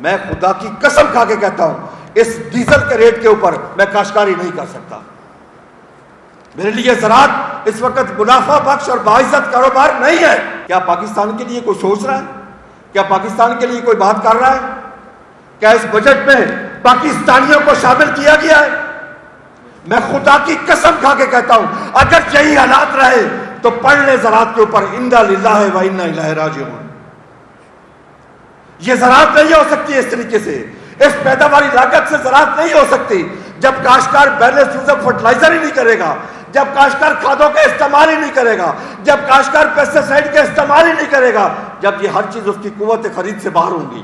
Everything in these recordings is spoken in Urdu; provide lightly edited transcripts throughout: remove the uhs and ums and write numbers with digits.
میں خدا کی قسم کھا کے کہتا ہوں اس ڈیزل کے ریٹ کے اوپر میں کاشتکاری نہیں کر سکتا۔ میرے لیے زراعت اس وقت منافع بخش اور باعزت کاروبار نہیں ہے۔ کیا پاکستان کے لیے کوئی سوچ رہا ہے؟ کیا پاکستان کے لیے کوئی بات کر رہا ہے؟ کیا اس بجٹ میں پاکستانیوں کو شامل کیا گیا ہے؟ میں خدا کی قسم کھا کے کہتا ہوں اگر یہی حالات رہے تو پڑھ لیں زراعت کے اوپر انا للہ و انا الیہ راجعون۔ یہ زراعت نہیں ہو سکتی اس طریقے سے، اس پیداواری لاگت سے زراعت نہیں ہو سکتی جب کاشتکار بیلنس یوز آف فرٹیلائزر ہی نہیں کرے گا، جب کاشتکار کھادوں کا استعمال ہی نہیں کرے گا، جب کاشتکار پیسٹی سائیڈ کا استعمال ہی نہیں کرے گا، جب یہ ہر چیز اس کی قوت خرید سے باہر ہوں گی۔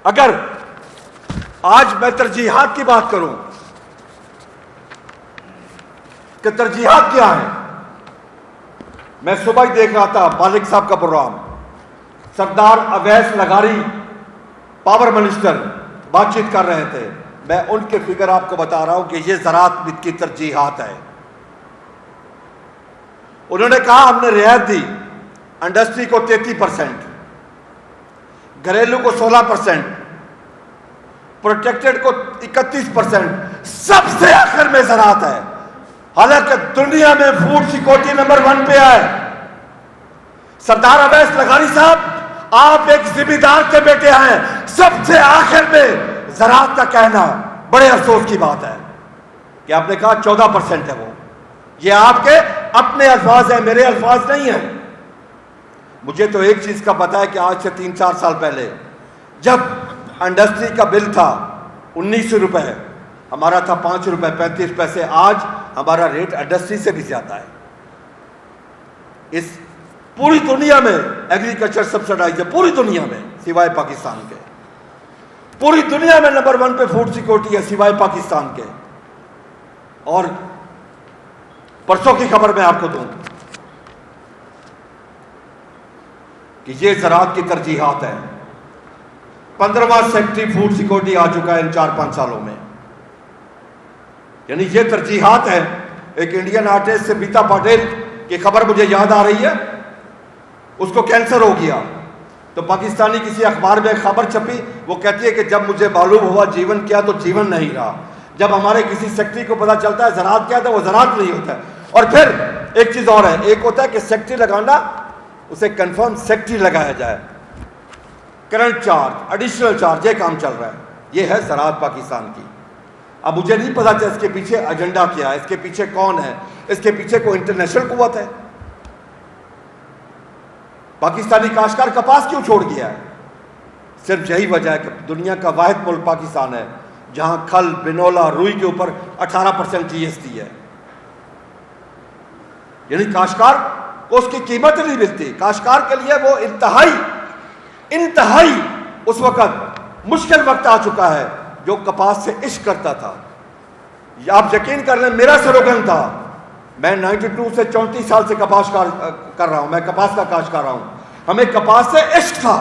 اگر آج میں ترجیحات کی بات کروں کہ ترجیحات کیا ہیں، میں صبح ہی دیکھ رہا تھا مالک صاحب کا programme, Sardar Awais لغاری power minister بات چیت کر رہے تھے۔ میں ان کے فگر آپ کو بتا رہا ہوں کہ یہ زراعت کی ترجیحات ہے۔ انہوں نے کہا ہم نے رعایت دی انڈسٹری کو 33%، گھریلو کو 16%، پروٹیکٹڈ کو 31%، سب سے آخر میں زراعت ہے۔ حالانکہ دنیا میں فوڈ سیکورٹی نمبر 1 پہ ہے۔ سردار اویس لغاری صاحب آپ ایک ذمہ دار کے بیٹے ہیں، سب سے آخر میں زراعت کا کہنا بڑے افسوس کی بات ہے کہ آپ نے کہا 14% ہے وہ۔ یہ آپ کے اپنے الفاظ ہیں، میرے الفاظ نہیں ہیں۔ مجھے تو ایک چیز کا پتا ہے کہ آج سے 3-4 سال پہلے جب انڈسٹری کا بل تھا 1900 روپے، ہمارا تھا 5 روپے 35 پیسے، آج ہمارا ریٹ انڈسٹری سے بھی زیادہ ہے۔ اس پوری دنیا میں ایگریکلچر سبسڈائز ہے، پوری دنیا میں سوائے پاکستان کے، پوری دنیا میں نمبر 1 پہ فوڈ سیکورٹی ہے سوائے پاکستان کے۔ اور پرسوں کی خبر میں آپ کو دوں کہ یہ زراعت کی ترجیحات ہیں۔ 15واں سیکٹری فوڈ سیکورٹی آ چکا ہے ان 4-5 سالوں میں، یعنی یہ ترجیحات ہے۔ ایک انڈین آرٹسٹ سے بیتا پاٹیل کی خبر مجھے یاد آ رہی ہے، اس کو کینسر ہو گیا تو پاکستانی کسی اخبار میں خبر چھپی، وہ کہتی ہے کہ جب مجھے معلوم ہوا جیون کیا تو جیون نہیں رہا۔ جب ہمارے کسی سیکٹری کو پتا چلتا ہے زراعت کیا تھا، وہ زراعت نہیں ہوتا ہے۔ اور پھر ایک چیز اور ہے، ایک ہوتا ہے کہ سیکٹری لگانا، اسے کنفرم سیکٹری لگایا جائے، کرنٹ چارج، ایڈیشنل چارج، یہ کام چل رہا ہے۔ یہ ہے زراعت پاکستان کی۔ اب مجھے نہیں پتا کہ اس کے پیچھے ایجنڈا کیا ہے، اس کے پیچھے کون ہے، اس کے پیچھے کوئی انٹرنیشنل قوت ہے۔ پاکستانی کاشتکار کپاس کیوں چھوڑ گیا ہے؟ صرف یہی وجہ ہے کہ دنیا کا واحد ملک پاکستان ہے جہاں کھل، بنولا، روئی کے اوپر 18% GST ہے۔ یعنی کاشتکار کو اس کی قیمت نہیں ملتی۔ کاشتکار کے لیے وہ انتہائی اس وقت مشکل وقت آ چکا ہے جو کپاس سے عشق کرتا تھا۔ آپ یقین کر لیں میرا سلوگن تھا، میں 92 سے 34 سال سے کپاس کر رہا ہوں، میں کپاس کا کاشت کر رہا ہوں، ہمیں کپاس سے عشق تھا۔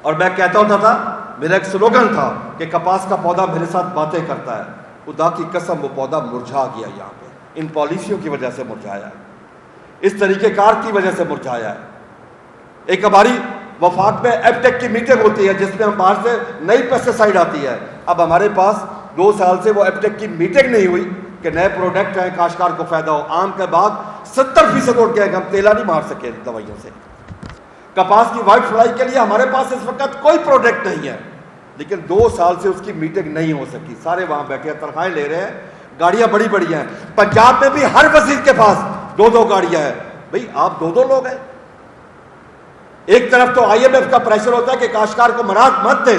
اور میں کہتا ہوتا تھا، میرا ایک سلوگن تھا کہ کپاس کا پودا میرے ساتھ باتیں کرتا ہے۔ خدا کی قسم وہ پودا مرجھا گیا، یہاں پہ ان پالیسیوں کی وجہ سے مرجھایا ہے، اس طریقہ کار کی وجہ سے مرجھایا ہے۔ ایک ہماری وفاق میں ایپٹیک کی میٹنگ ہوتی ہے جس میں ہم باہر سے نئی پیسٹی سائیڈ آتی ہے۔ اب ہمارے پاس 2 سال سے وہ ایپٹیک کی میٹنگ نہیں ہوئی کہ نئے پروڈکٹ ہیں، کاشتکار کو فائدہ ہو۔ آم کے بعد 70% اٹھ گیا کہ ہم تیلا نہیں مار سکے دوائیوں سے۔ کپاس کی وائٹ فلائی کے لیے ہمارے پاس اس وقت کوئی پروڈکٹ نہیں ہے، لیکن 2 سال سے اس کی میٹنگ نہیں ہو سکی۔ سارے وہاں بیٹھے ہیں، تنخواہیں لے رہے ہیں، گاڑیاں بڑی بڑی ہیں۔ پنجاب میں بھی ہر وزیر کے پاس 2 گاڑیاں ہیں۔ بھئی آپ 2 لوگ ہیں۔ ایک طرف تو IMF کا پریشر ہوتا ہے کہ کاشتکار کو مراحت مت دے،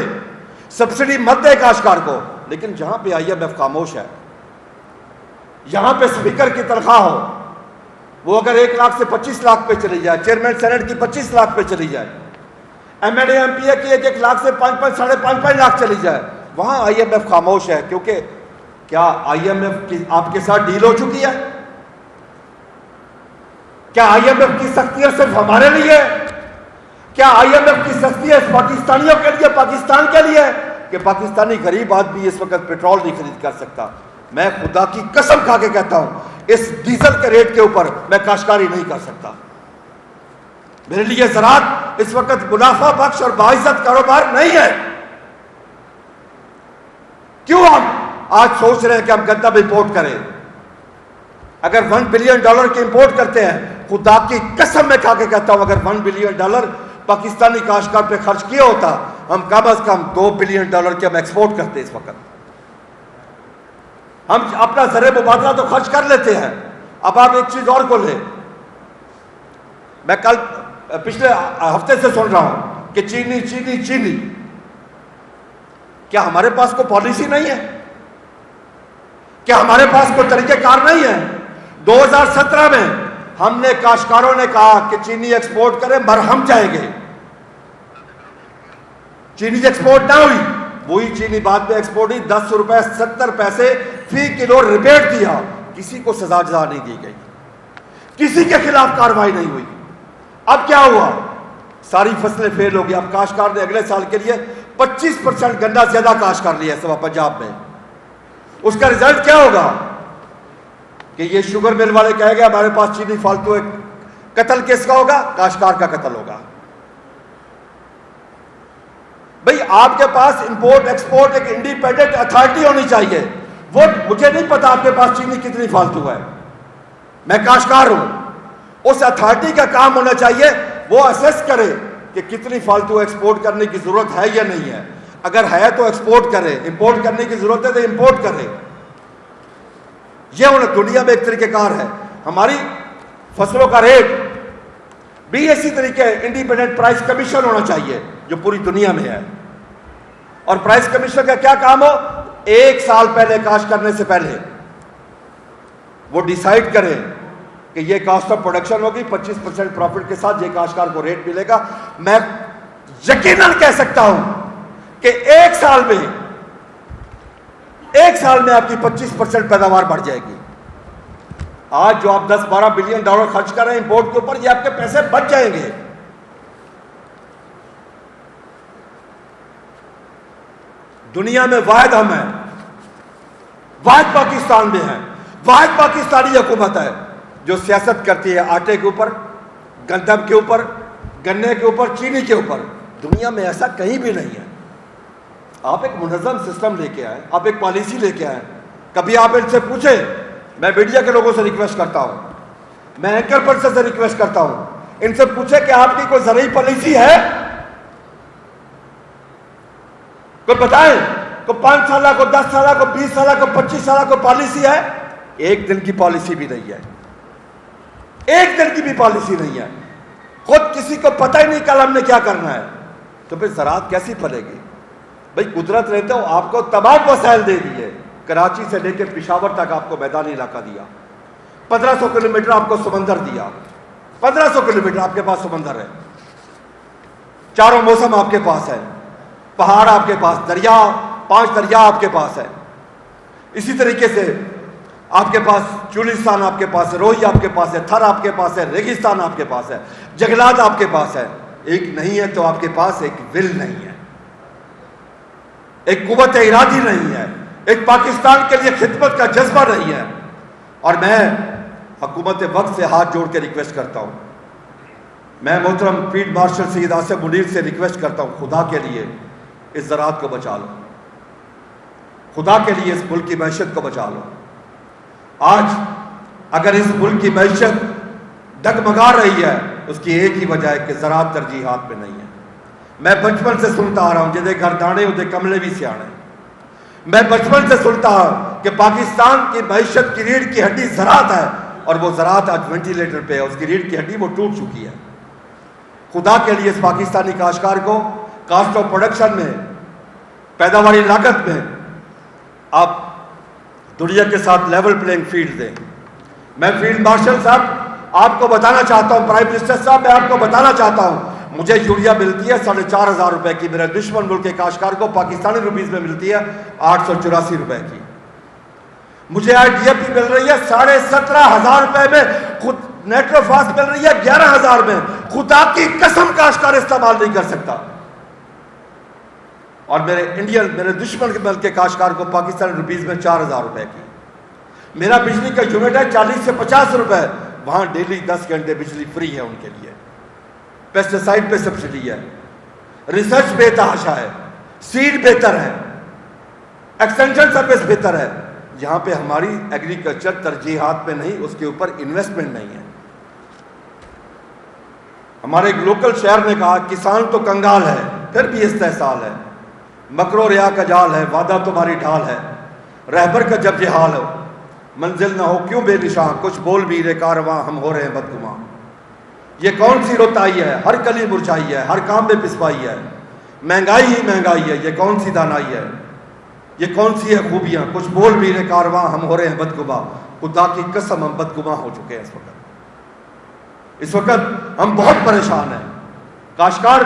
سبسڈی مت دے کاشتکار کو، لیکن جہاں پہ IMF خاموش ہے، یہاں پہ اسپیکر کی تنخواہ ہو، وہ اگر 1 لاکھ سے 25 لاکھ پہ چلی جائے، چیئرمین سینٹ کی 25 لاکھ پہ چلی جائے، MLA MPA کی 1 لاکھ سے 5-5 ساڑھے 5 لاکھ چلی جائے، وہاں IMF خاموش ہے۔ کیونکہ کیا IMF کی آپ کے ساتھ ڈیل ہو چکی ہے؟ کیا IMF کی سختیاں صرف ہمارے لیے؟ کیا IMF کی سختیاں پاکستانیوں کے لیے، پاکستان کے لیے کہ پاکستانی غریب آدمی اس وقت پیٹرول نہیں خرید کر سکتا؟ میں خدا کی قسم کھا کے کہتا ہوں اس ڈیزل کے ریٹ کے اوپر میں کاشتکاری نہیں کر سکتا۔ میرے لیے زراعت اس وقت منافع بخش اور باعزت کاروبار نہیں ہے. کیوں ہم آج سوچ رہے ہیں کہ ہم گندم امپورٹ کریں؟ اگر $1 بلین کی امپورٹ کرتے ہیں، خدا کی قسم میں کھا کے کہتا ہوں، اگر $1 بلین پاکستانی کاشتکار پہ خرچ کیا ہوتا، ہم کم از کم $2 بلین کے ہم ایکسپورٹ کرتے. اس وقت ہم اپنا زر مبادلہ تو خرچ کر لیتے ہیں. اب آپ ایک چیز اور کو لیں، میں کل پچھلے ہفتے سے سن رہا ہوں کہ چینی چینی چینی. کیا ہمارے پاس کوئی پالیسی نہیں ہے؟ کیا ہمارے پاس کوئی طریقہ کار نہیں ہے؟ 2017 میں ہم نے کاشتکاروں نے کہا کہ چینی ایکسپورٹ کریں، مرہم جائیں گے. چینی ایکسپورٹ نہ ہوئی، وہی چینی بعد میں ایکسپورٹ ہوئی. 10 روپے 70 پیسے فی کلو ریبیٹ دیا. کسی کو سزا جزا نہیں دی گئی، کسی کے خلاف کارروائی نہیں ہوئی. اب کیا ہوا؟ ساری فصلیں فیل ہو گئی. اب کاشتکار نے اگلے سال کے لیے 25% گنّا زیادہ کاشت کر لیا ہے پنجاب میں. اس کا رزلٹ کیا ہوگا کہ یہ شوگر مل والے کہے گا ہمارے پاس چینی فالتو ہے. قتل کس کا ہوگا؟ کاشتکار کا قتل ہوگا. بھئی آپ کے پاس امپورٹ ایکسپورٹ ایک انڈیپینڈنٹ اتھارٹی ہونی چاہیے. وہ مجھے نہیں پتا آپ کے پاس چینی کتنی فالتو ہے، میں کاشتکار ہوں. اس اتھارٹی کا کام ہونا چاہیے وہ اسیس کرے کہ کتنی فالتو ایکسپورٹ کرنے کی ضرورت ہے یا نہیں ہے. اگر ہے تو ایکسپورٹ کرے، امپورٹ کرنے کی ضرورت ہے تو امپورٹ کرے. یہ انہیں دنیا میں ایک طریقہ کار ہے. ہماری فصلوں کا ریٹ بھی اسی طریقے انڈیپینڈنٹ پرائس کمیشن ہونا چاہیے جو پوری دنیا میں ہے. اور پرائس کمیشن کا کیا کام ہو؟ 1 سال پہلے کاشت کرنے سے پہلے وہ ڈیسائیڈ کرے کہ یہ کاسٹ آف پروڈکشن ہوگی، 25% پروفٹ کے ساتھ یہ کاشتکار کو ریٹ ملے گا. میں یقیناً کہہ سکتا ہوں کہ 1 سال میں آپ کی 25% پیداوار بڑھ جائے گی. آج جو آپ $10-12 بلین خرچ کر رہے ہیں امپورٹ کے اوپر، یہ آپ کے پیسے بچ جائیں گے. دنیا میں واحد ہم ہیں، واحد پاکستان میں ہیں، واحد پاکستانی حکومت ہے جو سیاست کرتی ہے آٹے کے اوپر، گندم کے اوپر، گنے کے اوپر، چینی کے اوپر. دنیا میں ایسا کہیں بھی نہیں ہے. آپ ایک منظم سسٹم لے کے آئیں، آپ ایک پالیسی لے کے آئیں. کبھی آپ ان سے پوچھیں، میں میڈیا کے لوگوں سے ریکویسٹ کرتا ہوں، میں اینکر پرسن سے ریکویسٹ کرتا ہوں، ان سے پوچھیں کہ آپ کی کوئی زرعی پالیسی ہے؟ کوئی بتائیں، کوئی 5 سالہ، کو 10 سالہ، کو 20 سالہ، کو 25 سالہ کو پالیسی ہے؟ ایک دن کی پالیسی بھی نہیں ہے. ایک دن کی بھی پالیسی نہیں ہے. خود کسی کو پتہ ہی نہیں کل ہم نے کیا کرنا ہے. تو پھر زراعت کیسی پھلے گی؟ بھئی قدرت نے تو آپ کو تمام وسائل دے دیے. کراچی سے لے کے پشاور تک آپ کو میدانی علاقہ دیا، 1500 کلومیٹر آپ کو سمندر دیا. 1500 کلومیٹر آپ کے پاس سمندر ہے، چاروں موسم آپ کے پاس ہے، پہاڑ آپ کے پاس، دریا، 5 دریا آپ کے پاس ہے. اسی طریقے سے آپ کے پاس چولستان آپ کے پاس ہے، روئی آپ کے پاس ہے، تھر آپ کے پاس ہے، ریگستان آپ کے پاس ہے، جنگلات آپ کے پاس ہے. ایک نہیں ہے تو آپ کے پاس ایک ول نہیں ہے، ایک قوت ارادی نہیں ہے، ایک پاکستان کے لیے خدمت کا جذبہ نہیں ہے. اور میں حکومت وقت سے ہاتھ جوڑ کے ریکویسٹ کرتا ہوں، میں محترم فیلڈ مارشل سید آصف منیر سے ریکویسٹ کرتا ہوں، خدا کے لیے اس زراعت کو بچا لو، خدا کے لیے اس ملک کی معیشت کو بچا لو. آج اگر اس ملک کی معیشت ڈگمگا رہی ہے، اس کی ایک ہی وجہ ہے کہ زراعت ترجیحات میں نہیں ہے. میں بچپن سے سنتا آ رہا ہوں، جدے گھر دانے ہوتے کملے بھی سیانے. میں بچپن سے سنتا ہوں کہ پاکستان کی معیشت کی ریڑھ کی ہڈی زراعت ہے، اور وہ زراعت آج وینٹیلیٹر پہ ہے، اس کی ریڑھ کی ہڈی وہ ٹوٹ چکی ہے. خدا کے لیے اس پاکستانی کاشتکار کو کاسٹ آف پروڈکشن میں، پیداواری لاگت میں آپ دنیا کے ساتھ لیول پلینگ فیلڈ دیں. میں فیلڈ مارشل صاحب آپ کو بتانا چاہتا ہوں، پرائم منسٹر صاحب میں آپ کو بتانا چاہتا ہوں، مجھے یوریا ملتی ہے 4,500 روپے کی، میرے دشمن ملک کے کاشتکار کو پاکستانی روپیز میں ملتی ہے 884 روپے کی. مجھے آج ڈی اے پی مل رہی ہے 17,500 روپے میں، خود نیٹروفاس مل رہی ہے 11,000 میں. خدا کی قسم کاشتکار استعمال نہیں کر سکتا. اور میرے دشمن ملک کے کاشتکار کو پاکستانی روپیز میں 4,000 روپے کی. میرا بجلی کا یونٹ ہے 40 سے 50 روپے، وہاں ڈیلی 10 گھنٹے بجلی فری ہے ان کے لیے. پیسٹیسائڈ پہ سبسڈی ہے، ریسرچ بے تحاشا ہے، سیڈ بہتر ہے، ایکسٹینشن سروس بہتر ہے. یہاں پہ ہماری ایگریکلچر ترجیحات پہ نہیں، اس کے اوپر انویسٹمنٹ نہیں ہے. ہمارے ایک لوکل شہر نے کہا کسان تو کنگال ہے پھر بھی استحصال ہے، مکر و ریا کا جال ہے، وعدہ تمہاری ڈھال ہے، رہبر کا جب یہ حال ہو، منزل نہ ہو کیوں بے نشاں، کچھ بول بھی رے کارواں ہم ہو رہے ہیں بدگماں. یہ کون سی روتائی ہے، ہر کلی مرجھائی ہے، ہر کام میں پسپائی ہے، مہنگائی ہی مہنگائی ہے، یہ کون سی دانائی ہے، یہ کون سی ہے خوبیاں، کچھ بول بھی رے کارواں ہم ہو رہے ہیں بدگماں. خدا کی قسم ہم بدگماں ہو چکے ہیں. اس وقت ہم بہت پریشان ہیں. کاشتکار